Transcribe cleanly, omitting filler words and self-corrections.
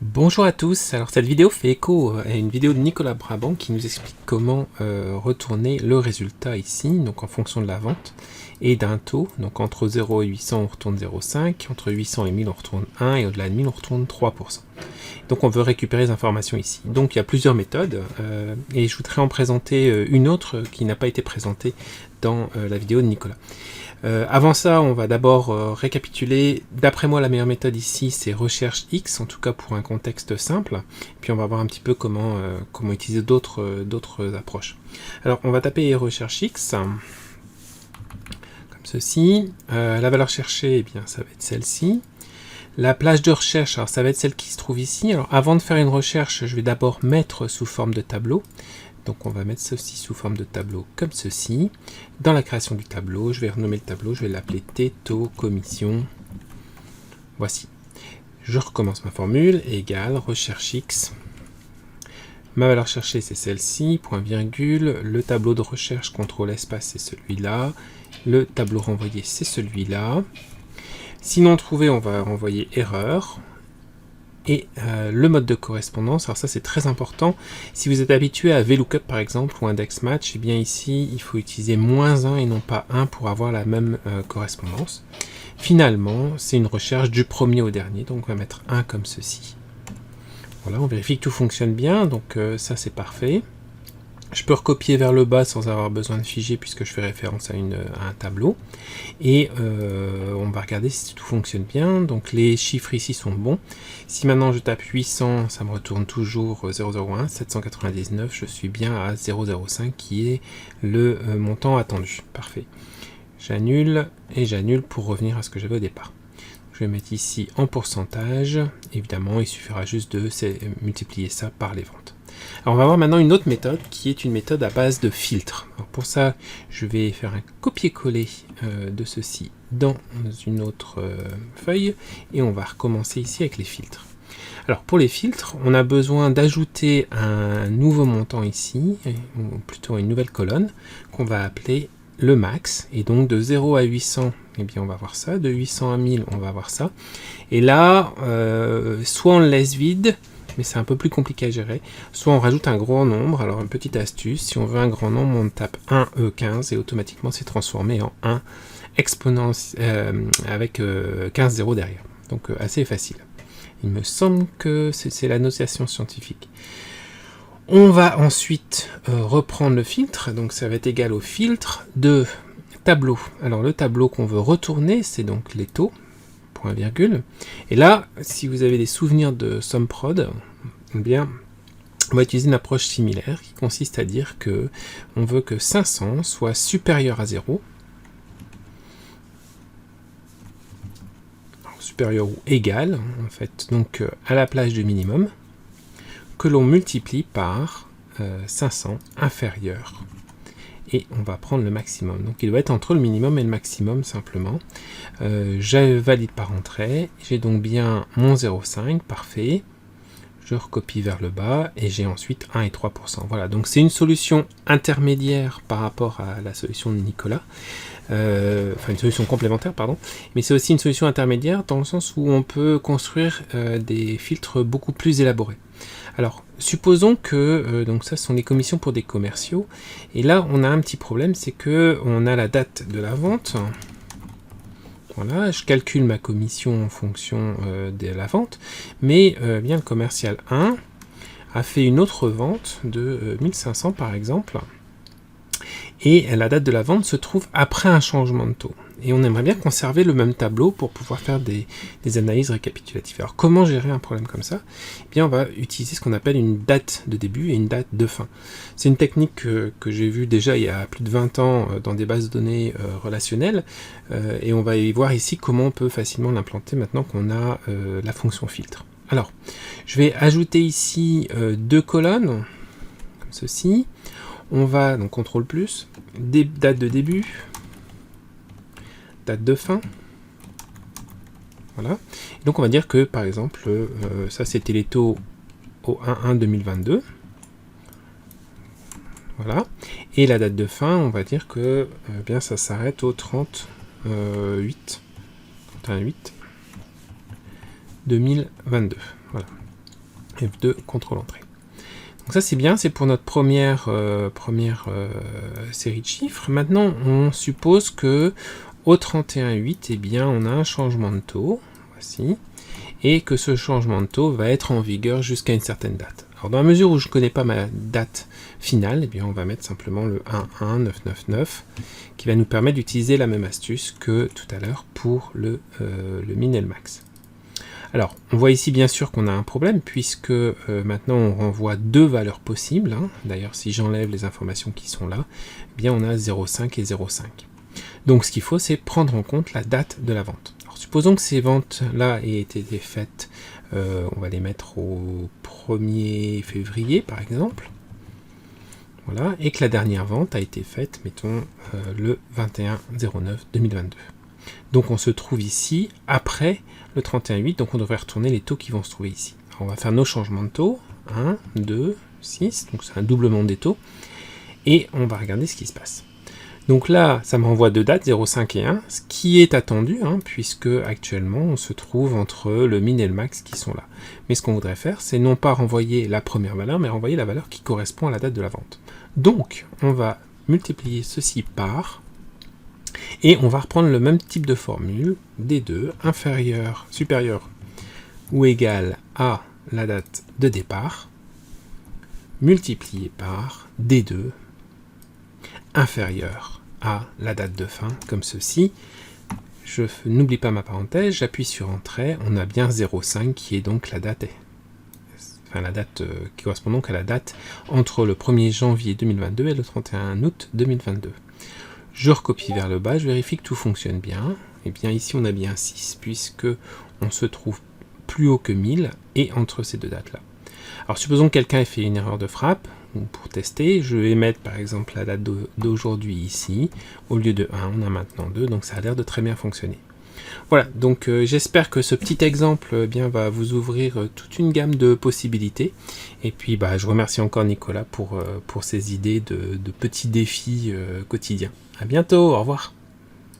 Bonjour à tous, alors cette vidéo fait écho à une vidéo de Nicolas Brabant qui nous explique comment retourner le résultat ici, donc en fonction de la vente, et d'un taux, donc entre 0 et 800 on retourne 0,5, entre 800 et 1000 on retourne 1, et au-delà de 1000 on retourne 3%. Donc on veut récupérer les informations ici. Donc il y a plusieurs méthodes, et je voudrais en présenter une autre qui n'a pas été présentée dans la vidéo de Nicolas. Avant ça, on va d'abord récapituler. D'après moi, la meilleure méthode ici, c'est recherche X, en tout cas pour un contexte simple. Puis on va voir un petit peu comment utiliser d'autres approches. Alors, on va taper recherche X, comme ceci. La valeur cherchée, eh bien, ça va être celle-ci. La plage de recherche, alors ça va être celle qui se trouve ici. Alors, avant de faire une recherche, je vais d'abord mettre sous forme de tableau. Donc on va mettre ceci sous forme de tableau comme ceci. Dans la création du tableau, je vais renommer le tableau, je vais l'appeler T, taux, commission. Voici. Je recommence ma formule, égale recherche X. Ma valeur cherchée, c'est celle-ci, point virgule. Le tableau de recherche, contrôle espace, c'est celui-là. Le tableau renvoyé, c'est celui-là. Si non trouvé, on va renvoyer erreur. Et le mode de correspondance, alors ça c'est très important, si vous êtes habitué à VLOOKUP par exemple ou index match, et bien ici il faut utiliser -1 et non pas 1 pour avoir la même correspondance. Finalement c'est une recherche du premier au dernier, donc on va mettre 1 comme ceci. Voilà, on vérifie que tout fonctionne bien, donc ça c'est parfait. Je peux recopier vers le bas sans avoir besoin de figer puisque je fais référence à un tableau. Et on va regarder si tout fonctionne bien. Donc les chiffres ici sont bons. Si maintenant je tape 800, ça me retourne toujours 001. 799, je suis bien à 005 qui est le montant attendu. Parfait. J'annule et j'annule pour revenir à ce que j'avais au départ. Je vais mettre ici en pourcentage. Évidemment, il suffira juste de multiplier ça par les ventes. Alors on va voir maintenant une autre méthode qui est une méthode à base de filtres. Alors pour ça, je vais faire un copier-coller de ceci dans une autre feuille et on va recommencer ici avec les filtres. Alors pour les filtres, on a besoin d'ajouter un nouveau montant ici, ou plutôt une nouvelle colonne qu'on va appeler le max, et donc de 0 à 800, eh bien on va voir ça, de 800 à 1000, on va voir ça, et là, soit on le laisse vide, mais c'est un peu plus compliqué à gérer, soit on rajoute un grand nombre. Alors une petite astuce, si on veut un grand nombre, on tape 1 E15 et automatiquement c'est transformé en 1 exponentiel avec 15 zéros derrière, donc assez facile. Il me semble que c'est la notation scientifique. On va ensuite reprendre le filtre, donc ça va être égal au filtre de tableau. Alors le tableau qu'on veut retourner, c'est donc les taux, point virgule. Et là, si vous avez des souvenirs de SumProd, eh bien, on va utiliser une approche similaire qui consiste à dire que on veut que 500 soit supérieur à 0, supérieur ou égal, en fait, donc à la place du minimum, que l'on multiplie par 500 inférieur. Et on va prendre le maximum. Donc il doit être entre le minimum et le maximum simplement. Je valide par entrée. J'ai donc bien mon 0,5, parfait. Je recopie vers le bas et j'ai ensuite 1 et 3%. Voilà, donc c'est une solution intermédiaire par rapport à la solution de Nicolas. Enfin une solution complémentaire, pardon. Mais c'est aussi une solution intermédiaire dans le sens où on peut construire des filtres beaucoup plus élaborés. Alors, supposons que, donc ça ce sont les commissions pour des commerciaux, et là on a un petit problème, c'est que on a la date de la vente. Voilà, je calcule ma commission en fonction de la vente, mais bien le commercial 1 a fait une autre vente de 1500 par exemple, et la date de la vente se trouve après un changement de taux. Et on aimerait bien conserver le même tableau pour pouvoir faire des analyses récapitulatives. Alors comment gérer un problème comme ça? Eh bien on va utiliser ce qu'on appelle une date de début et une date de fin. C'est une technique que j'ai vue déjà il y a plus de 20 ans dans des bases de données relationnelles, et on va y voir ici comment on peut facilement l'implanter maintenant qu'on a la fonction filtre. Alors, je vais ajouter ici deux colonnes, comme ceci. On va, donc CTRL+, date de début, date de fin. Voilà. Et donc on va dire que par exemple, ça c'était les taux au 1-1 2022. Voilà. Et la date de fin, on va dire que bien ça s'arrête au 31-8 2022. Voilà. F2, contrôle-entrée. Donc ça c'est bien, c'est pour notre première série de chiffres. Maintenant, on suppose que au 31,8, eh bien, on a un changement de taux, voici, et que ce changement de taux va être en vigueur jusqu'à une certaine date. Alors dans la mesure où je ne connais pas ma date finale, eh bien, on va mettre simplement le 11999, qui va nous permettre d'utiliser la même astuce que tout à l'heure pour le min et le max. Alors, on voit ici bien sûr qu'on a un problème, puisque maintenant on renvoie deux valeurs possibles. D'ailleurs, si j'enlève les informations qui sont là, eh bien on a 0,5 et 0,5. Donc ce qu'il faut, c'est prendre en compte la date de la vente. Alors, supposons que ces ventes-là aient été faites, on va les mettre au 1er février par exemple, voilà, et que la dernière vente a été faite, mettons, le 21/09/2022. Donc on se trouve ici après le 31,8, donc on devrait retourner les taux qui vont se trouver ici. Alors on va faire nos changements de taux, 1, 2, 6, donc c'est un doublement des taux, et on va regarder ce qui se passe. Donc là, ça me renvoie deux dates, 0,5 et 1, ce qui est attendu, puisque actuellement on se trouve entre le min et le max qui sont là. Mais ce qu'on voudrait faire, c'est non pas renvoyer la première valeur, mais renvoyer la valeur qui correspond à la date de la vente. Donc, on va multiplier ceci par, et on va reprendre le même type de formule, D2, supérieur ou égal à la date de départ, multiplié par D2, inférieur à la date de fin, comme ceci. Je n'oublie pas ma parenthèse, j'appuie sur Entrée, on a bien 0,5 qui est donc la date, qui correspond donc à la date entre le 1er janvier 2022 et le 31 août 2022. Je recopie vers le bas, je vérifie que tout fonctionne bien. Et bien ici on a bien 6 puisque on se trouve plus haut que 1000 et entre ces deux dates là. Alors supposons que quelqu'un ait fait une erreur de frappe, pour tester, je vais mettre par exemple la date d'aujourd'hui ici, au lieu de 1, on a maintenant 2, donc ça a l'air de très bien fonctionner. Voilà, donc j'espère que ce petit exemple va vous ouvrir toute une gamme de possibilités. Et puis je remercie encore Nicolas pour ses idées de petits défis quotidiens. À bientôt, au revoir.